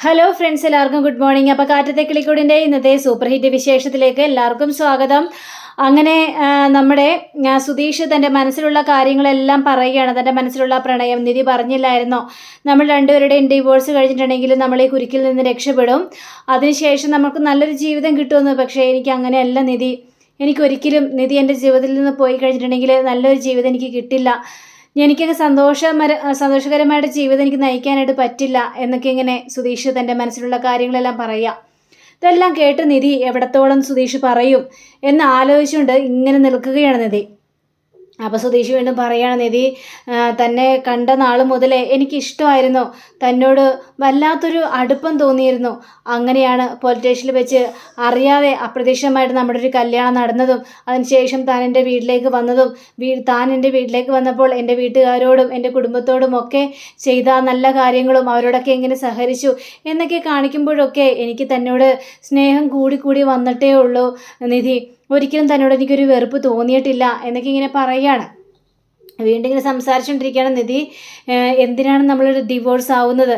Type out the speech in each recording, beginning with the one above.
Hello friends, എല്ലാവർക്കും good morning. അപ്പോൾ കാറ്റത്തെ കിളിക്കൂടിൻ്റെ ഇന്നത്തെ സൂപ്പർ ഹിറ്റ് വിശേഷത്തിലേക്ക് എല്ലാവർക്കും സ്വാഗതം. അങ്ങനെ നമ്മുടെ സുധീഷ് തൻ്റെ മനസ്സിലുള്ള കാര്യങ്ങളെല്ലാം പറയുകയാണ്. തൻ്റെ മനസ്സിലുള്ള പ്രണയം നിധി പറഞ്ഞില്ലായിരുന്നോ, നമ്മൾ രണ്ടുപേരുടെയും ഡിവോഴ്സ് കഴിഞ്ഞിട്ടുണ്ടെങ്കിൽ നമ്മൾ ഈ കുരുക്കിൽ നിന്ന് രക്ഷപ്പെടും, അതിനുശേഷം നമുക്ക് നല്ലൊരു ജീവിതം കിട്ടുമെന്ന്. പക്ഷേ എനിക്ക് അങ്ങനെയല്ല നിധി, എനിക്കൊരിക്കലും നിധി എൻ്റെ ജീവിതത്തിൽ നിന്ന് പോയി കഴിഞ്ഞിട്ടുണ്ടെങ്കിൽ നല്ലൊരു ജീവിതം എനിക്ക് കിട്ടില്ല, എനിക്കൊക്കെ സന്തോഷകരമായിട്ട് ജീവിതം എനിക്ക് നയിക്കാനായിട്ട് പറ്റില്ല എന്നൊക്കെ ഇങ്ങനെ സുധീഷ് തൻ്റെ മനസ്സിലുള്ള കാര്യങ്ങളെല്ലാം പറയുക. ഇതെല്ലാം കേട്ട് നിധി എവിടത്തോളം സുധീഷ് പറയും എന്ന് ആലോചിച്ചുകൊണ്ട് ഇങ്ങനെ നിൽക്കുകയാണ് നിധി. അപ്പോൾ സുധീഷ് വീണ്ടും പറയുകയാണ്, നിധി തന്നെ കണ്ട നാൾ മുതലേ എനിക്കിഷ്ടമായിരുന്നു, തന്നോട് വല്ലാത്തൊരു അടുപ്പം തോന്നിയിരുന്നു. അങ്ങനെയാണ് പോലീസ് സ്റ്റേഷനിൽ വെച്ച് അറിയാതെ അപ്രതീക്ഷിതമായിട്ട് നമ്മുടെ ഒരു കല്യാണം നടന്നതും അതിനുശേഷം താൻ എൻ്റെ വീട്ടിലേക്ക് വന്നതും താൻ എൻ്റെ വീട്ടിലേക്ക് വന്നപ്പോൾ എൻ്റെ വീട്ടുകാരോടും എൻ്റെ കുടുംബത്തോടും ഒക്കെ ചെയ്ത നല്ല കാര്യങ്ങളും അവരോടൊക്കെ എങ്ങനെ സഹകരിച്ചു എന്നൊക്കെ കാണിക്കുമ്പോഴൊക്കെ എനിക്ക് തന്നോട് സ്നേഹം കൂടി വന്നിട്ടേ ഉള്ളൂ നിധി, ഒരിക്കലും തന്നോട് എനിക്കൊരു വെറുപ്പ് തോന്നിയിട്ടില്ല എന്നൊക്കെ ഇങ്ങനെ പറയുകയാണ്. വീണ്ടും ഇങ്ങനെ സംസാരിച്ചുകൊണ്ടിരിക്കുകയാണ് നിധി. എന്തിനാണ് നമ്മളൊരു ഡിവോഴ്സ് ആവുന്നത്?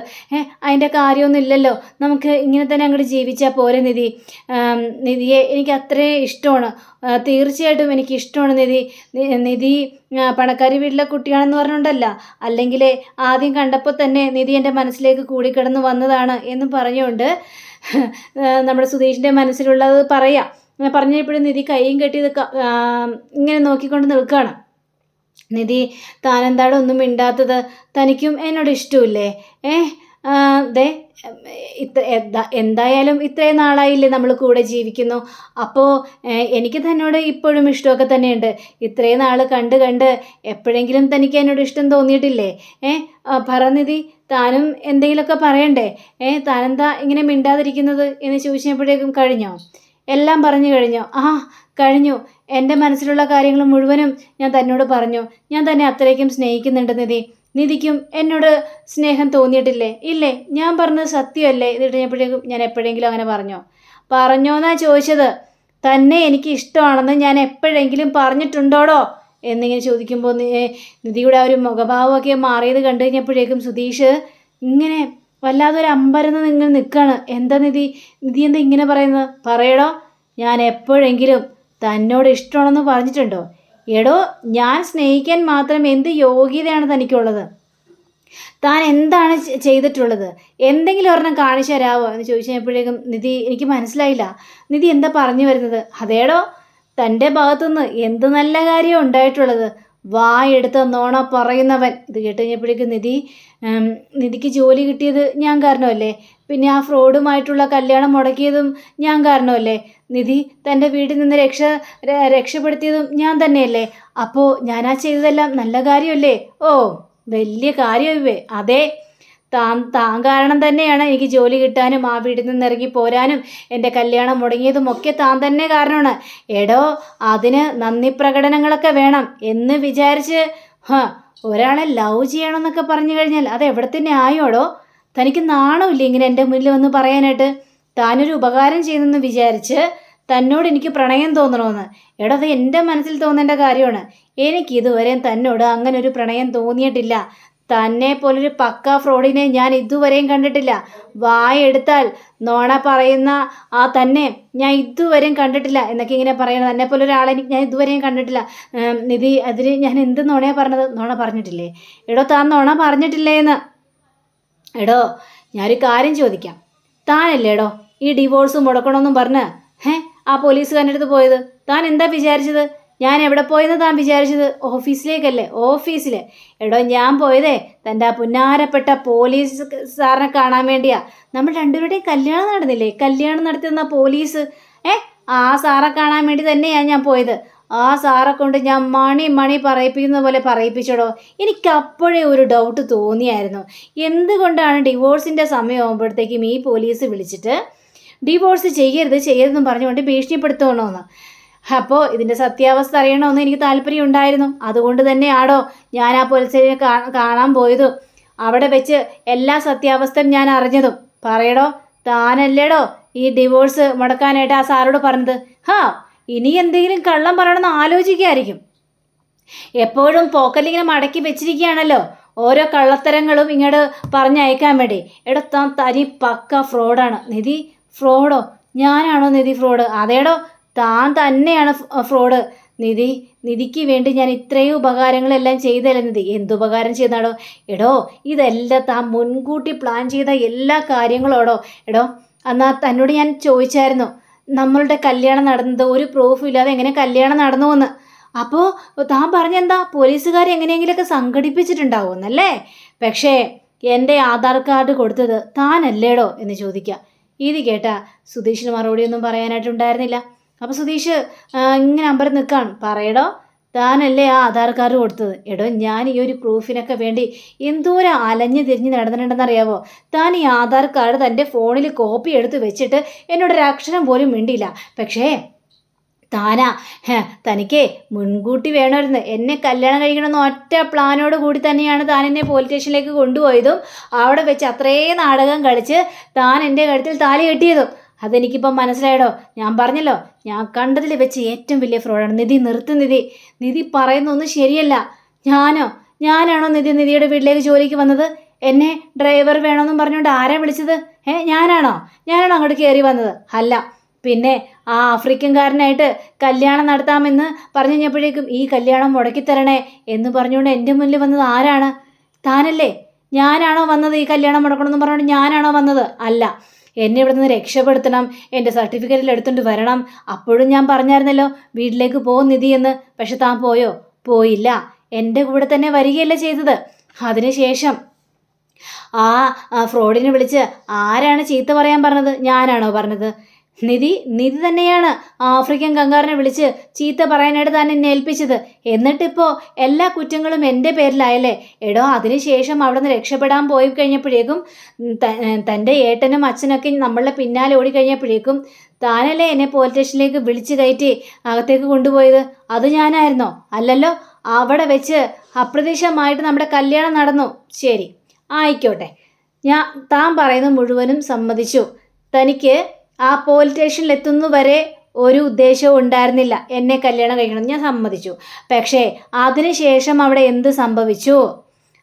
അതിൻ്റെ കാര്യമൊന്നും ഇല്ലല്ലോ, നമുക്ക് ഇങ്ങനെ തന്നെ അങ്ങോട്ട് ജീവിച്ചാൽ പോരെ നിധി. നിധിയെ എനിക്ക് അത്രയും ഇഷ്ടമാണ്, തീർച്ചയായിട്ടും എനിക്ക് ഇഷ്ടമാണ് നിധി. നിധി പണക്കാരി വീട്ടിലെ കുട്ടിയാണെന്ന് പറഞ്ഞുകൊണ്ടല്ല, അല്ലെങ്കിൽ ആദ്യം കണ്ടപ്പോൾ തന്നെ നിധി എൻ്റെ മനസ്സിലേക്ക് കൂടിക്കിടന്ന് വന്നതാണ് എന്ന് പറഞ്ഞുകൊണ്ട് നമ്മുടെ സുധീഷിൻ്റെ മനസ്സിലുള്ളത് പറയാം. പറഞ്ഞപ്പോഴും നിധി കൈയും കെട്ടി ഇങ്ങനെ നോക്കിക്കൊണ്ട് നിൽക്കുകയാണ്. നിധി, താനെന്താണ് ഒന്നും മിണ്ടാത്തത്? തനിക്കും എന്നോട് ഇഷ്ടമില്ലേ? ദേ എന്തായാലും ഇത്രയും നാളായില്ലേ നമ്മൾ കൂടെ ജീവിക്കുന്നു, അപ്പോൾ എനിക്ക് തന്നോട് ഇപ്പോഴും ഇഷ്ടമൊക്കെ തന്നെയുണ്ട്. ഇത്രയും നാൾ കണ്ട് എപ്പോഴെങ്കിലും തനിക്ക് എന്നോട് ഇഷ്ടം തോന്നിയിട്ടില്ലേ? പറ നിധി, താനും എന്തെങ്കിലുമൊക്കെ പറയണ്ടേ? താനെന്താ ഇങ്ങനെ മിണ്ടാതിരിക്കുന്നത് എന്ന് ചോദിച്ചപ്പോഴേക്കും കഴിഞ്ഞോ? എല്ലാം പറഞ്ഞു കഴിഞ്ഞോ? കഴിഞ്ഞു. എൻ്റെ മനസ്സിലുള്ള കാര്യങ്ങൾ മുഴുവനും ഞാൻ തന്നോട് പറഞ്ഞു. ഞാൻ തന്നെ അത്രയ്ക്കും സ്നേഹിക്കുന്നുണ്ട് നിധി. നിധിക്കും എന്നോട് സ്നേഹം തോന്നിയിട്ടില്ലേ? ഇല്ലേ? ഞാൻ പറഞ്ഞത് സത്യമല്ലേ? ഇത് കഴിഞ്ഞപ്പോഴേക്കും ഞാൻ എപ്പോഴെങ്കിലും അങ്ങനെ പറഞ്ഞോന്നാ ചോദിച്ചത്. തന്നെ എനിക്ക് ഇഷ്ടമാണെന്ന് ഞാൻ എപ്പോഴെങ്കിലും പറഞ്ഞിട്ടുണ്ടോടോ എന്നിങ്ങനെ ചോദിക്കുമ്പോൾ നിധിയുടെ ആ ഒരു മുഖഭാവമൊക്കെ മാറിയത് കണ്ടു കഴിഞ്ഞപ്പോഴേക്കും സുധീഷ് ഇങ്ങനെ വല്ലാതൊരു അമ്പരന്ന് നിങ്ങൾ നിൽക്കുകയാണ്. എന്താ നിധി എന്താ ഇങ്ങനെ പറയുന്നത്? പറയടോ, ഞാൻ എപ്പോഴെങ്കിലും തന്നോട് ഇഷ്ടമാണെന്ന് പറഞ്ഞിട്ടുണ്ടോ? എടോ, ഞാൻ സ്നേഹിക്കാൻ മാത്രം എന്ത് യോഗ്യതയാണ് തനിക്കുള്ളത്? താൻ എന്താണ് ചെയ്തിട്ടുള്ളത്? എന്തെങ്കിലും ഒരെണ്ണം കാണിച്ചു തരാമോ എന്ന് ചോദിച്ചപ്പോഴേക്കും നിധി, എനിക്ക് മനസ്സിലായില്ല. നിധി എന്താ പറഞ്ഞു വരുന്നത്? അതേടോ, തൻ്റെ ഭാഗത്തുനിന്ന് എന്ത് നല്ല കാര്യം ഉണ്ടായിട്ടുള്ളത്? വായെടുത്ത് നോണ പറയുന്നവൻ. ഇത് കേട്ട് കഴിഞ്ഞപ്പോഴേക്കും നിധിക്ക് ജോലി കിട്ടിയത് ഞാൻ കാരണമല്ലേ? പിന്നെ ആ ഫ്രോഡുമായിട്ടുള്ള കല്യാണം മുടക്കിയതും ഞാൻ കാരണമല്ലേ? നിധി തൻ്റെ വീട്ടിൽ നിന്ന് രക്ഷപ്പെടുത്തിയതും ഞാൻ തന്നെയല്ലേ? അപ്പോൾ ഞാൻ ആ ചെയ്തതെല്ലാം നല്ല കാര്യമല്ലേ? വലിയ കാര്യമേ. അതെ, താൻ കാരണം തന്നെയാണ് എനിക്ക് ജോലി കിട്ടാനും ആ വീട്ടിൽ നിന്ന് ഇറങ്ങി പോരാനും എൻ്റെ കല്യാണം മുടങ്ങിയതും ഒക്കെ താൻ തന്നെ കാരണമാണ്. എടോ, അതിന് നന്ദി പ്രകടനങ്ങളൊക്കെ വേണം എന്ന് വിചാരിച്ച് ഒരാളെ ലവ് ചെയ്യണമെന്നൊക്കെ പറഞ്ഞു കഴിഞ്ഞാൽ അത് എവിടെ തന്നെ ആയോടോ? തനിക്ക് നാണമില്ല ഇങ്ങനെ എൻ്റെ മുന്നിൽ വന്ന് പറയാനായിട്ട്? താനൊരു ഉപകാരം ചെയ്യുന്നെന്ന് വിചാരിച്ച് തന്നോട് എനിക്ക് പ്രണയം തോന്നണമെന്ന്? എടോ, അത് എൻ്റെ മനസ്സിൽ തോന്നേണ്ട കാര്യമാണ്. എനിക്കിതുവരെയും തന്നോട് അങ്ങനെ ഒരു പ്രണയം തോന്നിയിട്ടില്ല. തന്നെ പോലൊരു പക്ക ഫ്രോഡിനെ ഞാൻ ഇതുവരെയും കണ്ടിട്ടില്ല. വായെടുത്താൽ നോണ പറയുന്ന തന്നെ ഞാൻ ഇതുവരെയും കണ്ടിട്ടില്ല എന്നൊക്കെ ഇങ്ങനെ പറയണം. തന്നെ പോലൊരാളെ ഞാൻ ഇതുവരെയും കണ്ടിട്ടില്ല. നിധി, അതിന് ഞാൻ എന്ത് നോണയാണ് പറഞ്ഞത്? നോണ പറഞ്ഞിട്ടില്ലേ? എടോ, താൻ നോണ പറഞ്ഞിട്ടില്ലേ എന്ന്? എടോ, ഞാനൊരു കാര്യം ചോദിക്കാം. താനല്ലേടോ ഈ ഡിവോഴ്സ് മുടക്കണമെന്നും പറഞ്ഞ് ആ പോലീസുകാരൻ്റെ അടുത്ത് പോയത്? താൻ എന്താ വിചാരിച്ചത്? ഞാൻ എവിടെ പോയെന്ന് താൻ വിചാരിച്ചത്? ഓഫീസിലേക്കല്ലേ? ഓഫീസിൽ. എടോ, ഞാൻ പോയതേ തൻ്റെ ആ പുന്നാരപ്പെട്ട പോലീസ് സാറിനെ കാണാൻ വേണ്ടിയാ. നമ്മൾ രണ്ടുപേരുടെയും കല്യാണം നടന്നില്ലേ? കല്യാണം നടത്തുന്ന പോലീസ് ആ സാറെ കാണാൻ വേണ്ടി തന്നെയാണ് ഞാൻ പോയത്. ആ സാറെ കൊണ്ട് ഞാൻ മണി പറയിപ്പിക്കുന്ന പോലെ പറയിപ്പിച്ചടോ. എനിക്ക് അപ്പോഴേ ഒരു ഡൗട്ട് തോന്നിയായിരുന്നു, എന്തുകൊണ്ടാണ് ഡിവോഴ്സിൻ്റെ സമയമാകുമ്പോഴത്തേക്കും ഈ പോലീസ് വിളിച്ചിട്ട് ഡിവോഴ്സ് ചെയ്യരുതെന്ന് പറഞ്ഞുകൊണ്ട് ഭീഷണിപ്പെടുത്തണമെന്ന്. അപ്പോൾ ഇതിൻ്റെ സത്യാവസ്ഥ അറിയണമെന്ന് എനിക്ക് താല്പര്യം ഉണ്ടായിരുന്നു. അതുകൊണ്ട് തന്നെയാണോ ഞാൻ ആ പോലീസിനെ കാണാൻ പോയതും അവിടെ വെച്ച് എല്ലാ സത്യാവസ്ഥയും ഞാൻ അറിഞ്ഞതും. പറയടോ, താനല്ലേടോ ഈ ഡിവോഴ്സ് മുടക്കാനായിട്ട് ആ സാറോട് പറഞ്ഞത്? ഇനി എന്തെങ്കിലും കള്ളം പറയണമെന്ന് ആലോചിക്കുകയായിരിക്കും. എപ്പോഴും പോക്കറ്റിലിങ്ങനെ മടക്കി വെച്ചിരിക്കുകയാണല്ലോ. ഓരോ കള്ളത്തരങ്ങളും ഇങ്ങോട്ട് പറഞ്ഞയക്കാൻ വേണ്ടി. എടോ താൻ തനി പക്ക ഫ്രോഡാണ്. നിധി ഫ്രോഡോ? ഞാനാണോ നിധി ഫ്രോഡ്? അതേടോ, താൻ തന്നെയാണ് ഫ്രോഡ്. നിധിക്ക് വേണ്ടി ഞാൻ ഇത്രയും ഉപകാരങ്ങളെല്ലാം ചെയ്തല്ലേ നിധി. എന്തുപകാരം ചെയ്താടോ? എടോ, ഇതെല്ലാം താൻ മുൻകൂട്ടി പ്ലാൻ ചെയ്ത എല്ലാ കാര്യങ്ങളോടോ. എടോ, എന്നാൽ തന്നോട് ഞാൻ ചോദിച്ചായിരുന്നു നമ്മളുടെ കല്യാണം നടന്നത് ഒരു പ്രൂഫും ഇല്ലാതെ എങ്ങനെ കല്യാണം നടന്നു എന്ന്. അപ്പോൾ താൻ പറഞ്ഞെന്താ പോലീസുകാർ എങ്ങനെയെങ്കിലുമൊക്കെ സംഘടിപ്പിച്ചിട്ടുണ്ടാവുമെന്നല്ലേ? പക്ഷേ എൻ്റെ ആധാർ കാർഡ് കൊടുത്തത് താനല്ലേടോ എന്ന് ചോദിക്കുക. ഇത് കേട്ടാ സുധീഷിന് മറുപടിയൊന്നും പറയാനായിട്ടുണ്ടായിരുന്നില്ല. അപ്പോൾ സുധീഷ് ഇങ്ങനെ അമ്പരം നിൽക്കുകയാണ്. പറയടോ, താനല്ലേ ആ ആധാർ കാർഡ് കൊടുത്തത്? എടോ, ഞാൻ ഈ ഒരു പ്രൂഫിനൊക്കെ വേണ്ടി എന്തോരം അലഞ്ഞ് തിരിഞ്ഞ് നടന്നിട്ടുണ്ടെന്നറിയാവോ? താൻ ഈ ആധാർ കാർഡ് തൻ്റെ ഫോണിൽ കോപ്പി എടുത്ത് വെച്ചിട്ട് എന്നോടൊരു അക്ഷരം പോലും മിണ്ടിയില്ല. പക്ഷേ തനിക്ക് മുൻകൂട്ടി വേണമായിരുന്നു. എന്നെ കല്യാണം കഴിക്കണമെന്ന് ഒറ്റ പ്ലാനോട് കൂടി തന്നെയാണ് താൻ എന്നെ പോലീസ് സ്റ്റേഷനിലേക്ക് കൊണ്ടുപോയതും അവിടെ വെച്ച് അത്രയും നാടകം കളിച്ച് താൻ എൻ്റെ കഴുത്തിൽ താലി കെട്ടിയതും. അതെനിക്കിപ്പം മനസ്സിലായടോ. ഞാൻ പറഞ്ഞല്ലോ, ഞാൻ കണ്ടതിൽ വെച്ച് ഏറ്റവും വലിയ ഫ്രോഡാണ്. നിർത്ത് നിധി പറയുന്നൊന്നും ശരിയല്ല. ഞാനാണോ നിധിയുടെ വീട്ടിലേക്ക് ജോലിക്ക് വന്നത്? എന്നെ ഡ്രൈവർ വേണമെന്നും പറഞ്ഞുകൊണ്ട് ആരാ വിളിച്ചത്? ഞാനാണോ അങ്ങോട്ട് കയറി വന്നത്? അല്ല. പിന്നെ ആ ആഫ്രിക്കൻകാരനായിട്ട് കല്യാണം നടത്താമെന്ന് പറഞ്ഞു കഴിഞ്ഞപ്പോഴേക്കും ഈ കല്യാണം മുടക്കിത്തരണേ എന്ന് പറഞ്ഞുകൊണ്ട് എൻ്റെ മുന്നിൽ വന്നത് ആരാണ്? താനല്ലേ. ഞാനാണോ വന്നത് ഈ കല്യാണം മുടക്കണമെന്ന് പറഞ്ഞുകൊണ്ട്? ഞാനാണോ വന്നത്? അല്ല. എന്നെ ഇവിടെ നിന്ന് രക്ഷപ്പെടുത്തണം, എൻ്റെ സർട്ടിഫിക്കറ്റിൽ എടുത്തുകൊണ്ട് വരണം. അപ്പോഴും ഞാൻ പറഞ്ഞായിരുന്നല്ലോ വീട്ടിലേക്ക് പോകും നിധി എന്ന്. പക്ഷെ താൻ പോയോ? പോയില്ല. എൻ്റെ കൂടെ തന്നെ വരികയല്ല ചെയ്തത്. അതിനുശേഷം ആ ഫ്രോഡിനെ വിളിച്ച് ആരാണ് ചീത്ത പറയാൻ പറഞ്ഞത്? ഞാനാണോ പറഞ്ഞത്? നിധി തന്നെയാണ് ആഫ്രിക്കൻ കങ്കാറിനെ വിളിച്ച് ചീത്ത പറയാനായിട്ട് താൻ എന്നെ ഏൽപ്പിച്ചത്. എന്നിട്ടിപ്പോൾ എല്ലാ കുറ്റങ്ങളും എൻ്റെ പേരിലായല്ലേ? എടോ, അതിനുശേഷം അവിടെ നിന്ന് രക്ഷപ്പെടാൻ പോയി കഴിഞ്ഞപ്പോഴേക്കും തൻ്റെ ഏട്ടനും അച്ഛനൊക്കെ നമ്മളുടെ പിന്നാലെ ഓടിക്കഴിഞ്ഞപ്പോഴേക്കും താനല്ലേ എന്നെ പോലീസ് സ്റ്റേഷനിലേക്ക് വിളിച്ച് കയറ്റി അകത്തേക്ക് കൊണ്ടുപോയത്? അത് ഞാനായിരുന്നോ? അല്ലല്ലോ. അവിടെ വെച്ച് അപ്രതീക്ഷിതമായിട്ട് നമ്മുടെ കല്യാണം നടന്നു. ശരി, ആയിക്കോട്ടെ. താൻ പറയുന്നത് മുഴുവനും സമ്മതിച്ചു. തനിക്ക് ആ പോലീസ് സ്റ്റേഷനിൽ എത്തുന്നവരെ ഒരു ഉദ്ദേശവും ഉണ്ടായിരുന്നില്ല എന്നെ കല്യാണം കഴിക്കണം. ഞാൻ സമ്മതിച്ചു. പക്ഷേ അതിനുശേഷം അവിടെ എന്ത് സംഭവിച്ചു?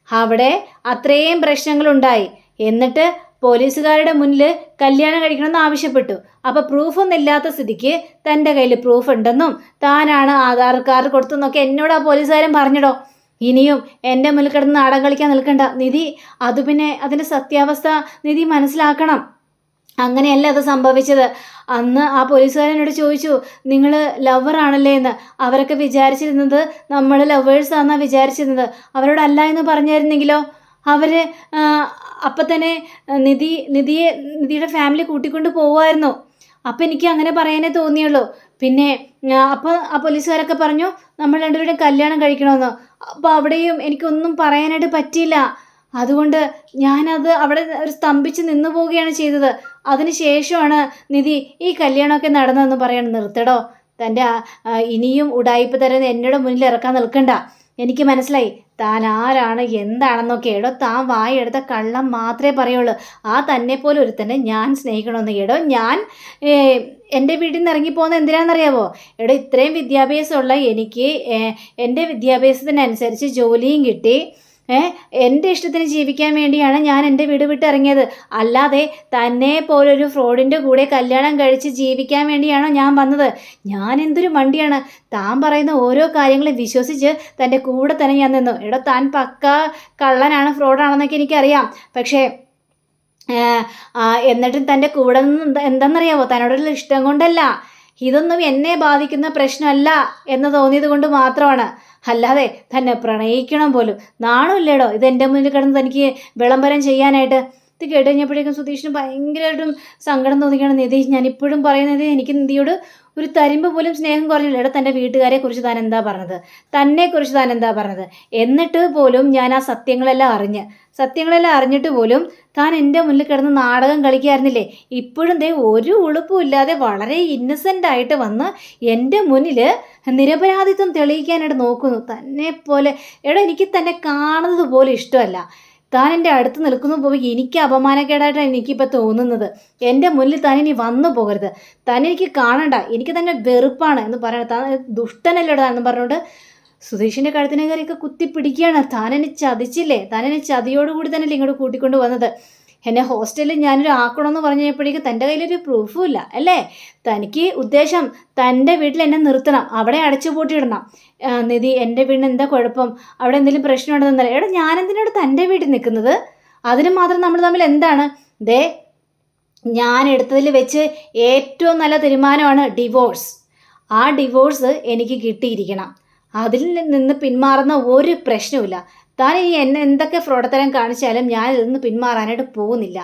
അവിടെ അത്രയും പ്രശ്നങ്ങളുണ്ടായി. എന്നിട്ട് പോലീസുകാരുടെ മുന്നിൽ കല്യാണം കഴിക്കണമെന്ന് ആവശ്യപ്പെട്ടു. അപ്പോൾ പ്രൂഫൊന്നും ഇല്ലാത്ത സ്ഥിതിക്ക് തൻ്റെ കയ്യിൽ പ്രൂഫ് ഉണ്ടെന്നും താനാണ് ആധാർ കാർഡ് കൊടുത്തെന്നൊക്കെ എന്നോട് ആ പോലീസുകാരൻ പറഞ്ഞിടോ. ഇനിയും എൻ്റെ മുന്നിൽ കിടന്ന് നാടകം കളിക്കാൻ നിൽക്കണ്ട നിധി. പിന്നെ അതിൻ്റെ സത്യാവസ്ഥ നിധി മനസ്സിലാക്കണം. അങ്ങനെയല്ല അത് സംഭവിച്ചത്. അന്ന് ആ പോലീസുകാരനോട് ചോദിച്ചു, നിങ്ങൾ ലവറാണല്ലേ എന്ന്. അവരൊക്കെ വിചാരിച്ചിരുന്നത് നമ്മൾ ലവേഴ്സാണെന്നാണ് വിചാരിച്ചിരുന്നത്. അവരോടല്ല എന്ന് പറഞ്ഞായിരുന്നെങ്കിലോ? അവർ അപ്പം തന്നെ നിധിയുടെ ഫാമിലി കൂട്ടിക്കൊണ്ട് പോവുമായിരുന്നു. അപ്പം എനിക്ക് അങ്ങനെ പറയാനേ തോന്നിയുള്ളൂ. പിന്നെ അപ്പോൾ ആ പോലീസുകാരൊക്കെ പറഞ്ഞു നമ്മൾ രണ്ടുപേരുടെയും കല്യാണം കഴിക്കണമെന്ന്. അപ്പോൾ അവിടെയും എനിക്കൊന്നും പറയാനായിട്ട് പറ്റിയില്ല. അതുകൊണ്ട് ഞാനത് അവിടെ ഒരു സ്തംഭിച്ച് നിന്നു പോവുകയാണ് ചെയ്തത്. അതിനുശേഷമാണ് നിധി ഈ കല്യാണമൊക്കെ നടന്നതെന്ന് പറയണം. നിർത്തടോ, തൻ്റെ ഇനിയും ഉടായിപ്പ് തരുന്ന എന്നോട് മുന്നിൽ ഇറക്കാൻ നിൽക്കണ്ട. എനിക്ക് മനസ്സിലായി താൻ ആരാണ് എന്താണെന്നൊക്കെ. എടോ, താൻ വായെടുത്ത കള്ളം മാത്രമേ പറയുള്ളൂ. ആ തന്നെ പോലെ ഒരുത്തന്നെ ഞാൻ സ്നേഹിക്കണമെന്ന്. എടോ, ഞാൻ എൻ്റെ വീട്ടിൽ നിന്ന് ഇറങ്ങിപ്പോകുന്നത് എന്തിനാണെന്നറിയാവോ? എടോ, ഇത്രയും വിദ്യാഭ്യാസമുള്ള എനിക്ക് എൻ്റെ വിദ്യാഭ്യാസത്തിനനുസരിച്ച് ജോലിയും കിട്ടി. എൻ്റെ ഇഷ്ടത്തിന് ജീവിക്കാൻ വേണ്ടിയാണ് ഞാൻ എൻ്റെ വീട് വിട്ട് ഇറങ്ങിയത്. അല്ലാതെ തന്നെ പോലൊരു ഫ്രോഡിൻ്റെ കൂടെ കല്യാണം കഴിച്ച് ജീവിക്കാൻ വേണ്ടിയാണോ ഞാൻ വന്നത്? ഞാൻ എന്തൊരു മണ്ടിയാണ്. താൻ പറയുന്ന ഓരോ കാര്യങ്ങളും വിശ്വസിച്ച് തൻ്റെ കൂടെ തന്നെ ഞാൻ നിന്നു. എടോ, താൻ പക്ക കള്ളനാണ്, ഫ്രോഡാണെന്നൊക്കെ എനിക്കറിയാം. പക്ഷേ എന്നിട്ടും തൻ്റെ കൂടെ നിന്ന് എന്താണെന്നറിയാവോ? തന്നോടുള്ള ഇഷ്ടം കൊണ്ടല്ല. ഇതൊന്നും എന്നെ ബാധിക്കുന്ന പ്രശ്നമല്ല എന്ന് തോന്നിയത് കൊണ്ട് മാത്രമാണ്. അല്ലാതെ തന്നെ പ്രണയിക്കണം പോലും നാണമില്ലേടോ? ഇത് എൻ്റെ മുന്നിൽ കിടന്ന് തനിക്ക് വിളംബരം ചെയ്യാനായിട്ട്. ഇത് കേട്ട് കഴിഞ്ഞപ്പോഴേക്കും സുധീഷിന് ഭയങ്കരമായിട്ടും സങ്കടം തോന്നിക്കണം. നിധി, ഞാനിപ്പോഴും പറയുന്നത് എനിക്ക് നിധിയോട് ഒരു തരിമ്പ് പോലും സ്നേഹം കുറഞ്ഞില്ല. എടാ, തൻ്റെ വീട്ടുകാരെക്കുറിച്ച് താൻ എന്താ പറഞ്ഞത്? തന്നെക്കുറിച്ച് താൻ എന്താ പറഞ്ഞത്? എന്നിട്ട് പോലും ഞാൻ ആ സത്യങ്ങളെല്ലാം അറിഞ്ഞിട്ട് പോലും താൻ എൻ്റെ മുന്നിൽ കിടന്ന് നാടകം കളിക്കായിരുന്നില്ലേ? ഇപ്പോഴും ഒരു ഉളുപ്പും ഇല്ലാതെ വളരെ ഇന്നസെൻ്റ് ആയിട്ട് വന്ന് എൻ്റെ മുന്നിൽ നിരപരാധിത്വം തെളിയിക്കാനായിട്ട് നോക്കുന്നു. തന്നെ പോലെ എനിക്ക് തന്നെ കാണുന്നത് പോലും ഇഷ്ടമല്ല. താൻ എൻ്റെ അടുത്ത് നിൽക്കുന്നു പോയി എനിക്ക് അപമാനക്കേടായിട്ടാണ് എനിക്കിപ്പോൾ തോന്നുന്നത്. എൻ്റെ മുന്നിൽ താൻ ഇനി വന്നു പോകരുത്. താൻ എനിക്ക് കാണണ്ട, എനിക്ക് തന്നെ വെറുപ്പാണ് എന്ന് പറയണം. താൻ ദുഷ്ടനല്ലേടാ എന്ന് പറഞ്ഞുകൊണ്ട് സുധീഷിൻ്റെ കഴുത്തിനെ കയറിയൊക്കെ കുത്തി പിടിക്കുകയാണ്. താൻ എന്നെ ചതിച്ചില്ലേ, താൻ എന്നെ ചതിയോടുകൂടി തന്നെ ഇങ്ങോട്ട് കൂട്ടിക്കൊണ്ട് വന്നത്. എന്നെ ഹോസ്റ്റലിൽ ഞാനൊരു ആക്കണമെന്ന് പറഞ്ഞപ്പോഴേക്കും തൻ്റെ കയ്യിലൊരു പ്രൂഫും ഇല്ല അല്ലേ? തനിക്ക് ഉദ്ദേശം തൻ്റെ വീട്ടിൽ എന്നെ നിർത്തണം, അവിടെ അടച്ചു പൂട്ടിയിടണം. നിധി, എൻ്റെ വീടിന് എന്താ കുഴപ്പം, അവിടെ എന്തെങ്കിലും പ്രശ്നമുണ്ടെന്നല്ല. എടാ, ഞാനെന്തിനോട് തൻ്റെ വീട്ടിൽ നിൽക്കുന്നത്? അതിന് മാത്രം നമ്മൾ തമ്മിൽ എന്താണ്? ദേ, ഞാൻ എടുത്തതിൽ വെച്ച് ഏറ്റവും നല്ല തീരുമാനമാണ് ഡിവോഴ്സ്. ആ ഡിവോഴ്സ് എനിക്ക് കിട്ടിയിരിക്കണം. അതിൽ നിന്ന് പിന്മാറുന്ന ഒരു പ്രശ്നവുമില്ല. താൻ ഇനി എന്നെ എന്തൊക്കെ ഫ്രോഡത്തരം കാണിച്ചാലും ഞാൻ ഇതിൽ നിന്ന് പിന്മാറാനായിട്ട് പോകുന്നില്ല.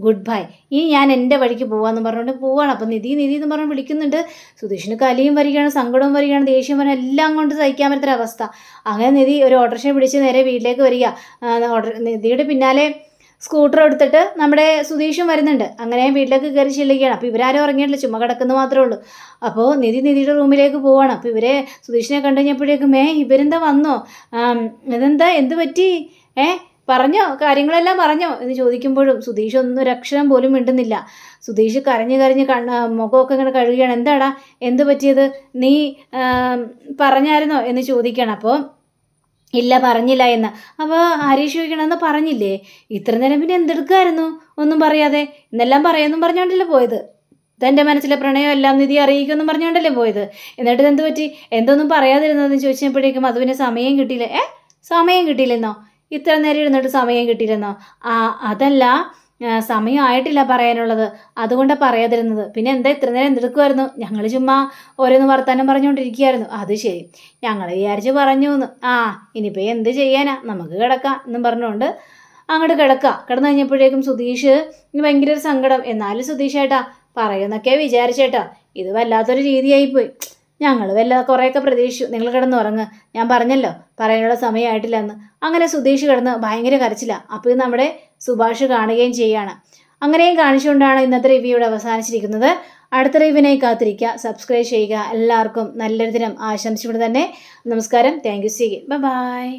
Good bye. ഇനി ഞാൻ എൻ്റെ വഴിക്ക് പോകാമെന്ന് പറഞ്ഞുകൊണ്ട് പോവാണ്. അപ്പം നിധി നിധി എന്ന് പറഞ്ഞ് വിളിക്കുന്നുണ്ട്. സുധീഷിന് കലിയും വരികയാണ്, സങ്കടവും വരികയാണ്, ദേഷ്യം വരിക, എല്ലാം കൊണ്ട് സഹിക്കാൻ പറ്റുന്നൊരവസ്ഥ. അങ്ങനെ നിധി ഒരു ഓട്ടോറിക്ഷ പിടിച്ച് നേരെ വീട്ടിലേക്ക് വരിക. നിധിയുടെ പിന്നാലെ സ്കൂട്ടർ എടുത്തിട്ട് നമ്മുടെ സുധീഷും വരുന്നുണ്ട്. അങ്ങനെ വീട്ടിലേക്ക് കയറി ചെല്ലുകയാണ്. അപ്പോൾ ഇവരാരും ഇറങ്ങിയിട്ടില്ല, ചുമ്മാ കിടക്കുന്നു മാത്രമേ ഉള്ളൂ. അപ്പോൾ നിധിയുടെ റൂമിലേക്ക് പോവാണ്. അപ്പോൾ ഇവരെ സുധീഷിനെ കണ്ടു കഴിഞ്ഞപ്പോഴേക്കും ഇവരെന്താ വന്നോ, ഇതെന്താ, എന്ത് പറ്റി, പറഞ്ഞോ, കാര്യങ്ങളെല്ലാം പറഞ്ഞോ എന്ന് ചോദിക്കുമ്പോഴും സുധീഷ് ഒന്നും ഒരു അക്ഷരം പോലും മിണ്ടുന്നില്ല. സുധീഷ് കരഞ്ഞ് മുഖമൊക്കെ ഇങ്ങനെ കഴുകുകയാണ്. എന്താടാ, എന്ത് പറ്റിയത്, നീ പറഞ്ഞായിരുന്നോ എന്ന് ചോദിക്കുകയാണ്. അപ്പോൾ ഇല്ല, പറഞ്ഞില്ല എന്ന്. അപ്പോൾ ഹരീഷ് ചോദിക്കണമെന്ന് പറഞ്ഞില്ലേ, ഇത്ര നേരം പിന്നെ എന്തെടുക്കായിരുന്നു ഒന്നും പറയാതെ? ഇന്നെല്ലാം പറയാമെന്നും പറഞ്ഞുകൊണ്ടല്ലേ പോയത്, തൻ്റെ മനസ്സിലെ പ്രണയം എല്ലാം നിധി അറിയിക്കുമെന്നും പറഞ്ഞുകൊണ്ടല്ലേ പോയത്. എന്നിട്ട് എന്ത് പറ്റി, എന്തൊന്നും പറയാതിരുന്നതെന്ന് ചോദിച്ചപ്പോഴേക്കും അത് പിന്നെ സമയം കിട്ടിയില്ല. സമയം കിട്ടിയില്ലെന്നോ? ഇത്ര നേരം ഇരുന്നിട്ട് സമയം കിട്ടിയില്ലെന്നോ? അതല്ല, സമയമായിട്ടില്ല പറയാനുള്ളത്, അതുകൊണ്ടാണ് പറയാതിരുന്നത്. പിന്നെ എന്താ ഇത്ര നേരം എന്തെടുക്കുമായിരുന്നു? ഞങ്ങൾ ചുമ്മാ ഓരോന്ന് വർത്താനം പറഞ്ഞുകൊണ്ടിരിക്കുകയായിരുന്നു. അത് ശരി, ഞങ്ങൾ വിചാരിച്ച് പറഞ്ഞു എന്ന്. ഇനിയിപ്പോൾ എന്ത് ചെയ്യാനാ, നമുക്ക് കിടക്കാം എന്നും പറഞ്ഞുകൊണ്ട് അങ്ങോട്ട് കിടന്നു കഴിഞ്ഞപ്പോഴേക്കും സുധീഷ് ഭയങ്കര ഒരു സങ്കടം. എന്നാലും സുധീഷ് ഏട്ടാ പറയുന്നൊക്കെ വിചാരിച്ചേട്ടാ, ഇത് വല്ലാത്തൊരു രീതിയായിപ്പോയി. ഞങ്ങൾ കുറേയൊക്കെ പ്രതീക്ഷിച്ചു. നിങ്ങൾ കിടന്നുറങ്ങ്, ഞാൻ പറഞ്ഞല്ലോ പറയാനുള്ള സമയമായിട്ടില്ല എന്ന്. അങ്ങനെ സുധീഷ് കിടന്ന് ഭയങ്കര കരച്ചില്ല. അപ്പോൾ ഇത് നമ്മുടെ സുഭാഷ് കാണുകയും ചെയ്യുകയാണ്. അങ്ങനെയും കാണിച്ചുകൊണ്ടാണ് ഇന്നത്തെ റിവ്യൂ ഇവിടെ അവസാനിച്ചിരിക്കുന്നത്. അടുത്ത റിവ്യൂവിനായി കാത്തിരിക്കുക, സബ്സ്ക്രൈബ് ചെയ്യുക. എല്ലാവർക്കും നല്ലൊരു ദിനം ആശംസിച്ചുകൊണ്ട് തന്നെ നമസ്കാരം. Thank you. See you. By.